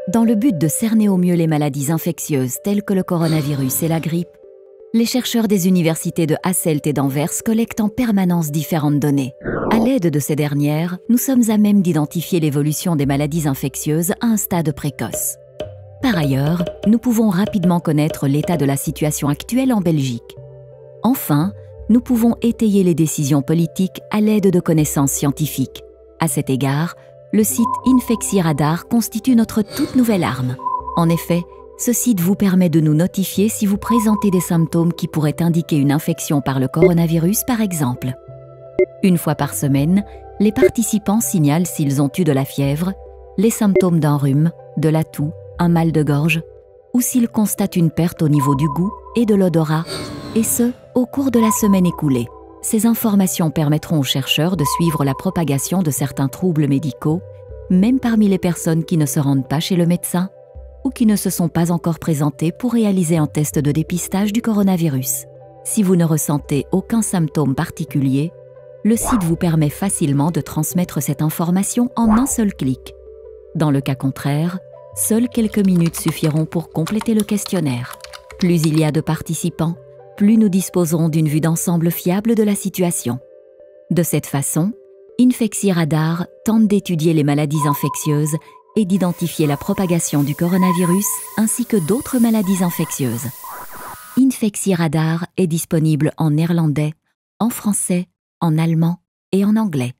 Dans le but de cerner au mieux les maladies infectieuses telles que le coronavirus et la grippe, les chercheurs des universités de Hasselt et d'Anvers collectent en permanence différentes données. À l'aide de ces dernières, nous sommes à même d'identifier l'évolution des maladies infectieuses à un stade précoce. Par ailleurs, nous pouvons rapidement connaître l'état de la situation actuelle en Belgique. Enfin, nous pouvons étayer les décisions politiques à l'aide de connaissances scientifiques. À cet égard, le site InfectSiRadar constitue notre toute nouvelle arme. En effet, ce site vous permet de nous notifier si vous présentez des symptômes qui pourraient indiquer une infection par le coronavirus, par exemple. Une fois par semaine, les participants signalent s'ils ont eu de la fièvre, les symptômes d'un rhume, de la toux, un mal de gorge, ou s'ils constatent une perte au niveau du goût et de l'odorat, et ce, au cours de la semaine écoulée. Ces informations permettront aux chercheurs de suivre la propagation de certains troubles médicaux, même parmi les personnes qui ne se rendent pas chez le médecin ou qui ne se sont pas encore présentées pour réaliser un test de dépistage du coronavirus. Si vous ne ressentez aucun symptôme particulier, le site vous permet facilement de transmettre cette information en un seul clic. Dans le cas contraire, seules quelques minutes suffiront pour compléter le questionnaire. Plus il y a de participants, plus nous disposerons d'une vue d'ensemble fiable de la situation. De cette façon, InfectSiRadar tente d'étudier les maladies infectieuses et d'identifier la propagation du coronavirus ainsi que d'autres maladies infectieuses. InfectSiRadar est disponible en néerlandais, en français, en allemand et en anglais.